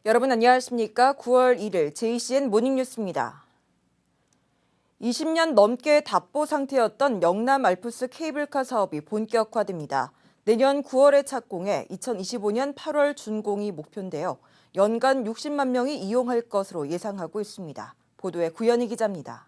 여러분 안녕하십니까? 9월 1일 JCN 모닝뉴스입니다. 20년 넘게 답보 상태였던 영남 알프스 케이블카 사업이 본격화됩니다. 내년 9월에 착공해 2025년 8월 준공이 목표인데요. 연간 60만 명이 이용할 것으로 예상하고 있습니다. 보도에 구현희 기자입니다.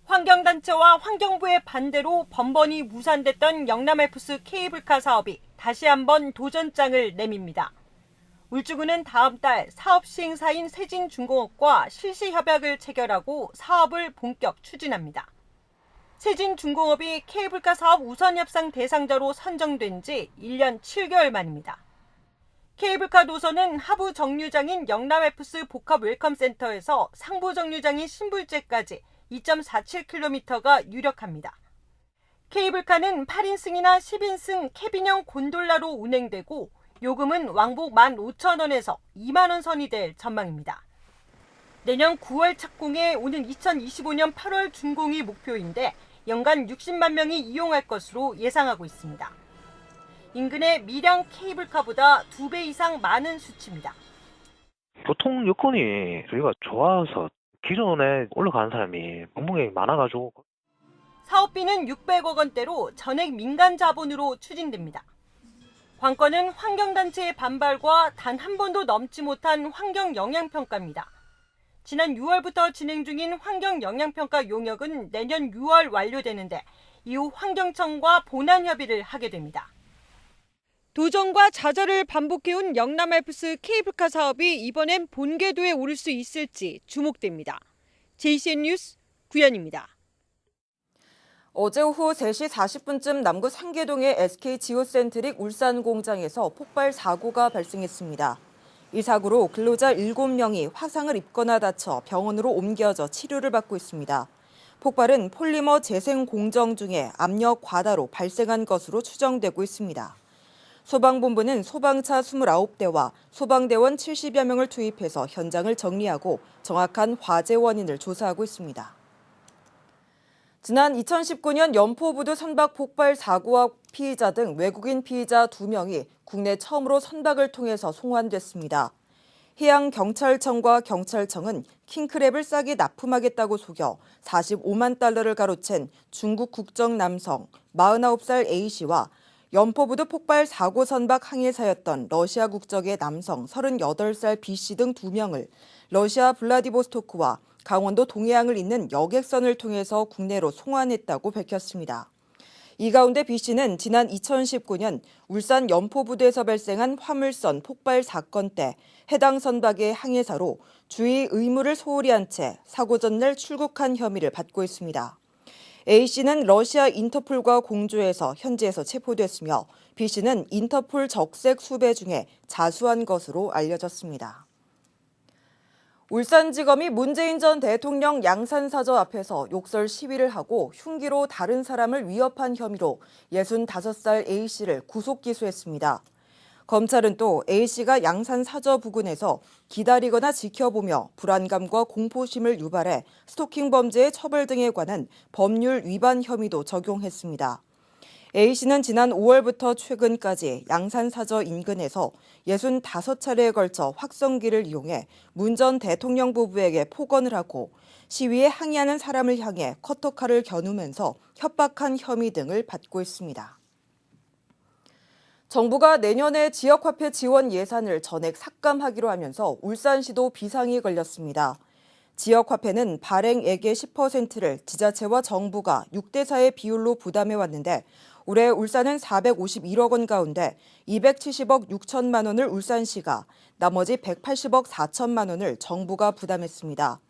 환경단체와 환경부의 반대로 번번이 무산됐던 영남 알프스 케이블카 사업이 다시 한번 도전장을 내밉니다. 울주군은 다음 달 사업 시행사인 세진중공업과 실시 협약을 체결하고 사업을 본격 추진합니다. 세진중공업이 케이블카 사업 우선 협상 대상자로 선정된 지 1년 7개월 만입니다. 케이블카 노선은 하부 정류장인 영남 알프스 복합 웰컴센터에서 상부 정류장인 신불제까지 2.47km가 유력합니다. 케이블카는 8인승이나 10인승 캐빈형 곤돌라로 운행되고 요금은 왕복 15,000원에서 2만 원 선이 될 전망입니다. 내년 9월 착공에 오는 2025년 8월 준공이 목표인데 연간 60만 명이 이용할 것으로 예상하고 있습니다. 인근의 밀양 케이블카보다 2배 이상 많은 수치입니다. 보통 여건이 저희가 좋아서 기존에 올라가는 사람이 방문객이 많아가지고 사업비는 600억 원대로 전액 민간 자본으로 추진됩니다. 관건은 환경단체의 반발과 단 한 번도 넘지 못한 환경영향평가입니다. 지난 6월부터 진행 중인 환경영향평가 용역은 내년 6월 완료되는데 이후 환경청과 본안 협의를 하게 됩니다. 도전과 좌절을 반복해온 영남 알프스 케이블카 사업이 이번엔 본궤도에 오를 수 있을지 주목됩니다. JCN 뉴스 구현입니다. 어제 오후 3시 40분쯤 남구 상계동의 SK 지오센트릭 울산 공장에서 폭발 사고가 발생했습니다. 이 사고로 근로자 7명이 화상을 입거나 다쳐 병원으로 옮겨져 치료를 받고 있습니다. 폭발은 폴리머 재생 공정 중에 압력 과다로 발생한 것으로 추정되고 있습니다. 소방본부는 소방차 29대와 소방대원 70여 명을 투입해서 현장을 정리하고 정확한 화재 원인을 조사하고 있습니다. 지난 2019년 연포부두 선박 폭발 사고와 피의자 등 외국인 피의자 2명이 국내 처음으로 선박을 통해서 송환됐습니다. 해양경찰청과 경찰청은 킹크랩을 싸게 납품하겠다고 속여 45만 달러를 가로챈 중국 국적 남성 49살 A씨와 연포부두 폭발 사고 선박 항해사였던 러시아 국적의 남성 38살 B씨 등 2명을 러시아 블라디보스토크와 강원도 동해안을 잇는 여객선을 통해서 국내로 송환했다고 밝혔습니다. 이 가운데 B씨는 지난 2019년 울산 연포부두에서 발생한 화물선 폭발 사건 때 해당 선박의 항해사로 주의 의무를 소홀히 한 채 사고 전날 출국한 혐의를 받고 있습니다. A씨는 러시아 인터폴과 공조해서 현지에서 체포됐으며 B씨는 인터폴 적색 수배 중에 자수한 것으로 알려졌습니다. 울산지검이 문재인 전 대통령 양산사저 앞에서 욕설 시위를 하고 흉기로 다른 사람을 위협한 혐의로 65살 A씨를 구속 기소했습니다. 검찰은 또 A씨가 양산사저 부근에서 기다리거나 지켜보며 불안감과 공포심을 유발해 스토킹 범죄의 처벌 등에 관한 법률 위반 혐의도 적용했습니다. A씨는 지난 5월부터 최근까지 양산사저 인근에서 65차례에 걸쳐 확성기를 이용해 문 전 대통령 부부에게 폭언을 하고 시위에 항의하는 사람을 향해 커터칼을 겨누면서 협박한 혐의 등을 받고 있습니다. 정부가 내년에 지역화폐 지원 예산을 전액 삭감하기로 하면서 울산시도 비상이 걸렸습니다. 지역화폐는 발행액의 10%를 지자체와 정부가 6대4의 비율로 부담해왔는데 올해 울산은 451억 원 가운데 270억 6천만 원을 울산시가, 나머지 180억 4천만 원을 정부가 부담했습니다.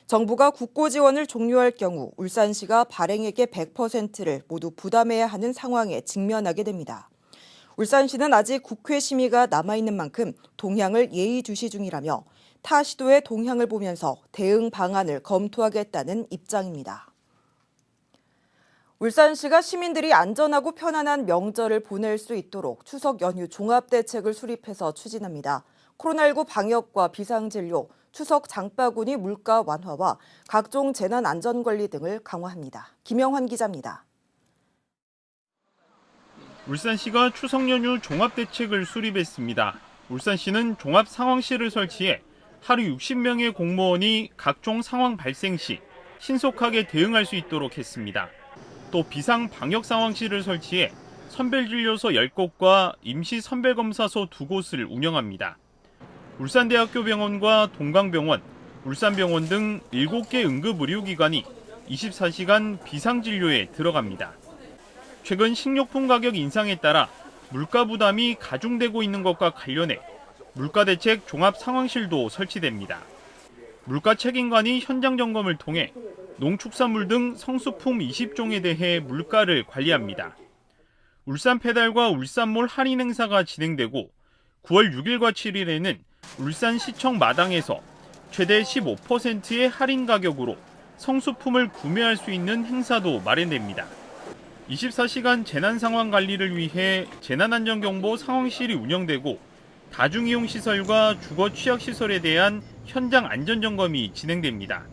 정부가 국고 지원을 종료할 경우 울산시가 발행액의 100%를 모두 부담해야 하는 상황에 직면하게 됩니다. 울산시는 아직 국회 심의가 남아있는 만큼 동향을 예의주시 중이라며 타 시도의 동향을 보면서 대응 방안을 검토하겠다는 입장입니다. 울산시가 시민들이 안전하고 편안한 명절을 보낼 수 있도록 추석 연휴 종합대책을 수립해서 추진합니다. 코로나19 방역과 비상진료, 추석 장바구니 물가 완화와 각종 재난안전관리 등을 강화합니다. 김영환 기자입니다. 울산시가 추석 연휴 종합대책을 수립했습니다. 울산시는 종합 상황실을 설치해 하루 60명의 공무원이 각종 상황 발생 시 신속하게 대응할 수 있도록 했습니다. 또 비상 방역 상황실을 설치해 선별진료소 10곳과 임시 선별검사소 2곳을 운영합니다. 울산대학교 병원과 동강병원, 울산병원 등 7개 응급의료기관이 24시간 비상진료에 들어갑니다. 최근 식료품 가격 인상에 따라 물가 부담이 가중되고 있는 것과 관련해 물가대책 종합상황실도 설치됩니다. 물가 책임관이 현장 점검을 통해 농축산물 등 성수품 20종에 대해 물가를 관리합니다. 울산 페달과 울산몰 할인 행사가 진행되고 9월 6일과 7일에는 울산시청 마당에서 최대 15%의 할인 가격으로 성수품을 구매할 수 있는 행사도 마련됩니다. 24시간 재난상황 관리를 위해 재난안전경보 상황실이 운영되고 다중이용시설과 주거 취약시설에 대한 현장 안전점검이 진행됩니다.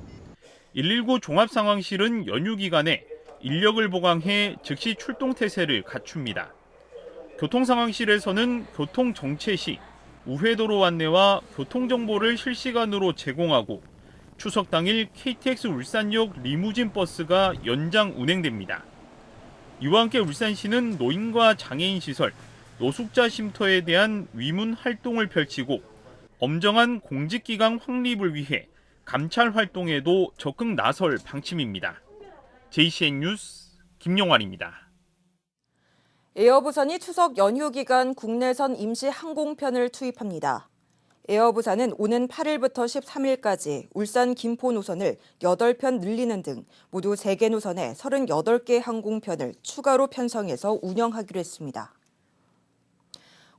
119 종합상황실은 연휴 기간에 인력을 보강해 즉시 출동태세를 갖춥니다. 교통상황실에서는 교통정체 시 우회도로 안내와 교통정보를 실시간으로 제공하고 추석 당일 KTX 울산역 리무진 버스가 연장 운행됩니다. 이와 함께 울산시는 노인과 장애인 시설, 노숙자 쉼터에 대한 위문 활동을 펼치고 엄정한 공직기강 확립을 위해 감찰 활동에도 적극 나설 방침입니다. JCN 뉴스 김용환입니다. 에어부산이 추석 연휴 기간 국내선 임시 항공편을 투입합니다. 에어부산은 오는 8일부터 13일까지 울산 김포 노선을 8편 늘리는 등 모두 3개 노선에 38개 항공편을 추가로 편성해서 운영하기로 했습니다.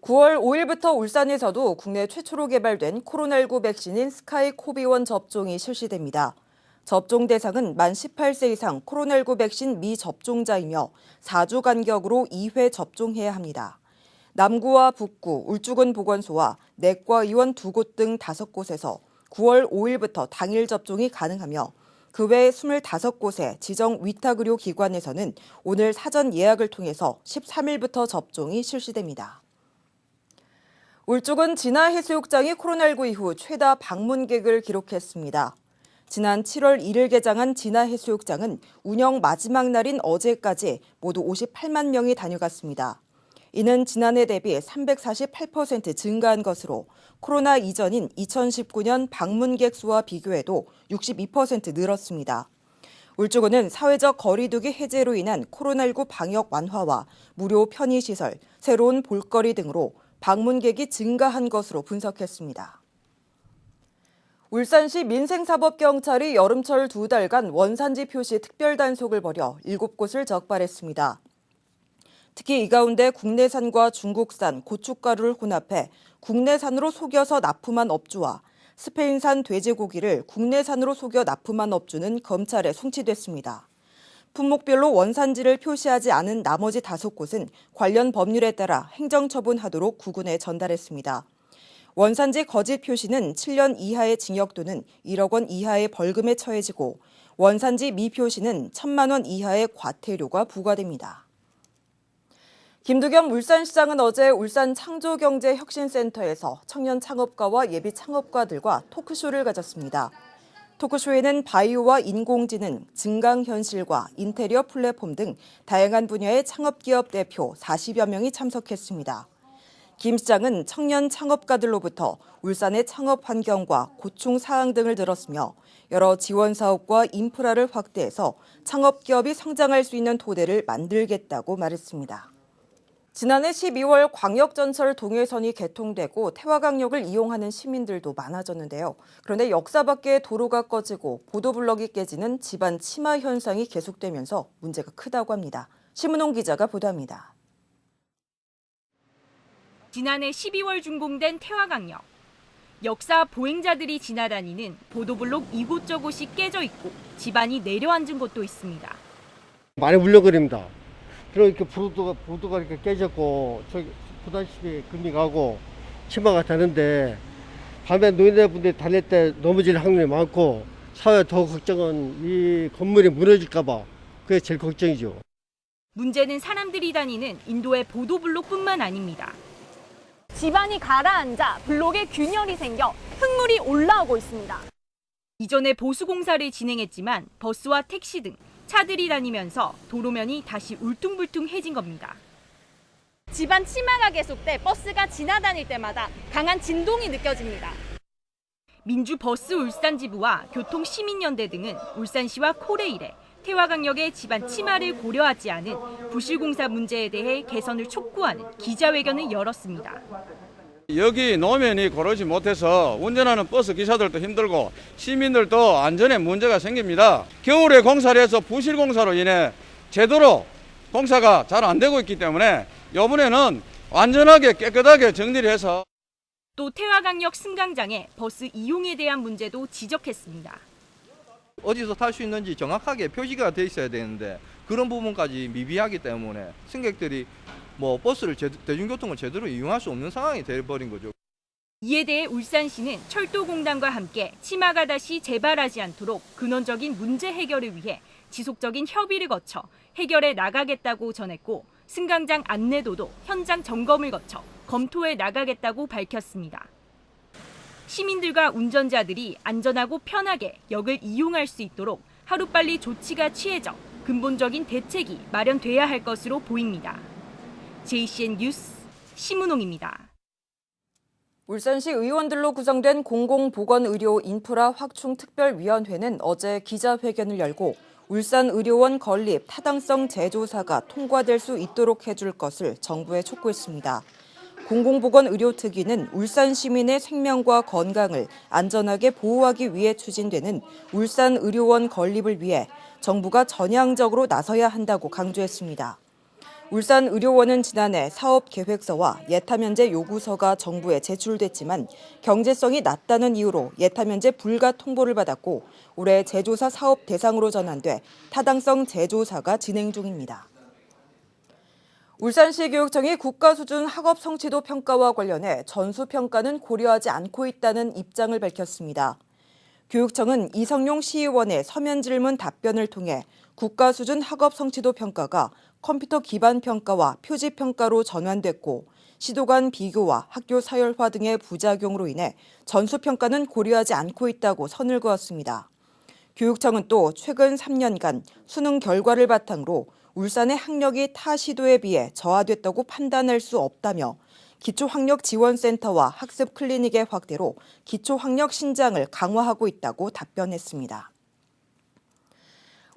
9월 5일부터 울산에서도 국내 최초로 개발된 코로나19 백신인 스카이코비1 접종이 실시됩니다. 접종 대상은 만 18세 이상 코로나19 백신 미접종자이며 4주 간격으로 2회 접종해야 합니다. 남구와 북구, 울주군 보건소와 내과의원 2곳 등 5곳에서 9월 5일부터 당일 접종이 가능하며 그 외 25곳의 지정 위탁의료 기관에서는 오늘 사전 예약을 통해서 13일부터 접종이 실시됩니다. 울주군 진화해수욕장이 코로나19 이후 최다 방문객을 기록했습니다. 지난 7월 1일 개장한 진화해수욕장은 운영 마지막 날인 어제까지 모두 58만 명이 다녀갔습니다. 이는 지난해 대비 348% 증가한 것으로 코로나 이전인 2019년 방문객 수와 비교해도 62% 늘었습니다. 울주군은 사회적 거리두기 해제로 인한 코로나19 방역 완화와 무료 편의시설, 새로운 볼거리 등으로 방문객이 증가한 것으로 분석했습니다. 울산시 민생사법경찰이 여름철 2달간 원산지 표시 특별단속을 벌여 7곳을 적발했습니다. 특히 이 가운데 국내산과 중국산 고춧가루를 혼합해 국내산으로 속여서 납품한 업주와 스페인산 돼지고기를 국내산으로 속여 납품한 업주는 검찰에 송치됐습니다. 품목별로 원산지를 표시하지 않은 나머지 5곳은 관련 법률에 따라 행정처분하도록 구군에 전달했습니다. 원산지 거짓 표시는 7년 이하의 징역 또는 1억 원 이하의 벌금에 처해지고 원산지 미표시는 1,000만 원 이하의 과태료가 부과됩니다. 김두겸 울산시장은 어제 울산 창조경제혁신센터에서 청년 창업가와 예비 창업가들과 토크쇼를 가졌습니다. 토크쇼에는 바이오와 인공지능, 증강현실과 인테리어 플랫폼 등 다양한 분야의 창업기업 대표 40여 명이 참석했습니다. 김 시장은 청년 창업가들로부터 울산의 창업 환경과 고충 사항 등을 들었으며 여러 지원 사업과 인프라를 확대해서 창업기업이 성장할 수 있는 토대를 만들겠다고 말했습니다. 지난해 12월 광역전철 동해선이 개통되고 태화강역을 이용하는 시민들도 많아졌는데요. 그런데 역사 밖의 도로가 꺼지고 보도블럭이 깨지는 집안 침하 현상이 계속되면서 문제가 크다고 합니다. 심은홍 기자가 보도합니다. 지난해 12월 준공된 태화강역. 역사 보행자들이 지나다니는 보도블록 이곳저곳이 깨져 있고 집안이 내려앉은 곳도 있습니다. 많이 울렁거립니다. 그러니까 보도가 이렇게 깨졌고 저기 보다시피 금이 가고 치마가 다는데 밤에 노인네분들이 다닐 때 넘어질 확률이 많고 사회 더 걱정은 이 건물이 무너질까 봐 그게 제일 걱정이죠. 문제는 사람들이 다니는 인도의 보도블록뿐만 아닙니다. 지반이 가라앉아 블록에 균열이 생겨 흙물이 올라오고 있습니다. 이전에 보수공사를 진행했지만 버스와 택시 등 차들이 다니면서 도로면이 다시 울퉁불퉁해진 겁니다. 지반 치마가 계속돼 버스가 지나다닐 때마다 강한 진동이 느껴집니다. 민주버스 울산지부와 교통시민연대 등은 울산시와 코레일에 태화강역의 지반 치마를 고려하지 않은 부실공사 문제에 대해 개선을 촉구하는 기자회견을 열었습니다. 여기 노면이 고르지 못해서 운전하는 버스 기사들도 힘들고 시민들도 안전에 문제가 생깁니다. 겨울에 공사를 해서 부실 공사로 인해 제대로 공사가 잘 안 되고 있기 때문에 이번에는 완전하게 깨끗하게 정리를 해서 또 태화강역 승강장에 버스 이용에 대한 문제도 지적했습니다. 어디서 탈 수 있는지 정확하게 표시가 돼 있어야 되는데 그런 부분까지 미비하기 때문에 승객들이 버스를 대중교통을 제대로 이용할 수 없는 상황이 돼버린 거죠. 이에 대해 울산시는 철도공단과 함께 치마가 다시 재발하지 않도록 근원적인 문제 해결을 위해 지속적인 협의를 거쳐 해결해 나가겠다고 전했고 승강장 안내도도 현장 점검을 거쳐 검토해 나가겠다고 밝혔습니다. 시민들과 운전자들이 안전하고 편하게 역을 이용할 수 있도록 하루빨리 조치가 취해져 근본적인 대책이 마련돼야 할 것으로 보입니다. JCN 뉴스 심은홍입니다. 울산시 의원들로 구성된 공공보건의료 인프라 확충 특별위원회는 어제 기자회견을 열고 울산의료원 건립 타당성 재조사가 통과될 수 있도록 해줄 것을 정부에 촉구했습니다. 공공보건의료특위는 울산 시민의 생명과 건강을 안전하게 보호하기 위해 추진되는 울산의료원 건립을 위해 정부가 전향적으로 나서야 한다고 강조했습니다. 울산의료원은 지난해 사업계획서와 예타면제 요구서가 정부에 제출됐지만 경제성이 낮다는 이유로 예타면제 불가 통보를 받았고 올해 재조사 사업 대상으로 전환돼 타당성 재조사가 진행 중입니다. 울산시 교육청이 국가수준 학업 성취도 평가와 관련해 전수평가는 고려하지 않고 있다는 입장을 밝혔습니다. 교육청은 이성용 시의원의 서면 질문 답변을 통해 국가수준 학업 성취도 평가가 컴퓨터 기반 평가와 표지 평가로 전환됐고 시도 간 비교와 학교 사열화 등의 부작용으로 인해 전수평가는 고려하지 않고 있다고 선을 그었습니다. 교육청은 또 최근 3년간 수능 결과를 바탕으로 울산의 학력이 타 시도에 비해 저하됐다고 판단할 수 없다며 기초학력지원센터와 학습 클리닉의 확대로 기초학력 신장을 강화하고 있다고 답변했습니다.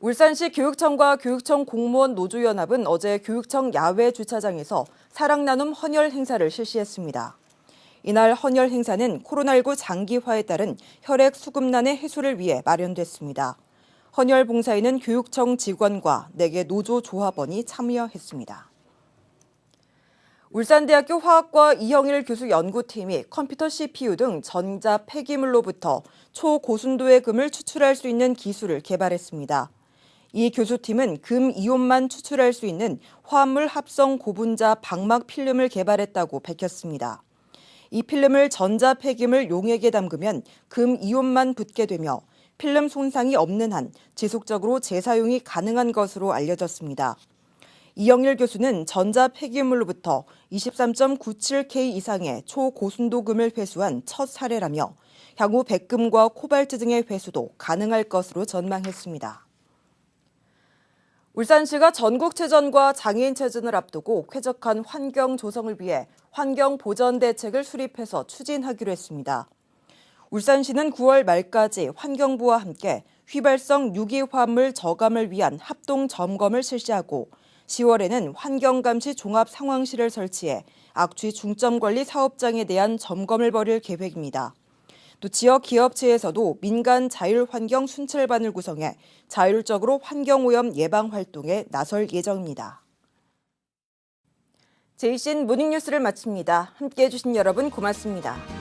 울산시 교육청과 교육청 공무원 노조연합은 어제 교육청 야외 주차장에서 사랑나눔 헌혈 행사를 실시했습니다. 이날 헌혈 행사는 코로나19 장기화에 따른 혈액 수급난의 해소를 위해 마련됐습니다. 헌혈 봉사에는 교육청 직원과 4개 노조 조합원이 참여했습니다. 울산대학교 화학과 이형일 교수 연구팀이 컴퓨터 CPU 등 전자 폐기물로부터 초고순도의 금을 추출할 수 있는 기술을 개발했습니다. 이 교수팀은 금 이온만 추출할 수 있는 화합물 합성 고분자 방막 필름을 개발했다고 밝혔습니다. 이 필름을 전자 폐기물 용액에 담그면 금 이온만 붙게 되며 필름 손상이 없는 한 지속적으로 재사용이 가능한 것으로 알려졌습니다. 이영일 교수는 전자 폐기물로부터 23.97K 이상의 초고순도 금을 회수한 첫 사례라며 향후 백금과 코발트 등의 회수도 가능할 것으로 전망했습니다. 울산시가 전국체전과 장애인체전을 앞두고 쾌적한 환경 조성을 위해 환경보전 대책을 수립해서 추진하기로 했습니다. 울산시는 9월 말까지 환경부와 함께 휘발성 유기화합물 저감을 위한 합동 점검을 실시하고 10월에는 환경감시 종합상황실을 설치해 악취 중점관리 사업장에 대한 점검을 벌일 계획입니다. 또 지역 기업체에서도 민간 자율환경 순찰반을 구성해 자율적으로 환경오염 예방 활동에 나설 예정입니다. JCN 모닝뉴스를 마칩니다. 함께해 주신 여러분 고맙습니다.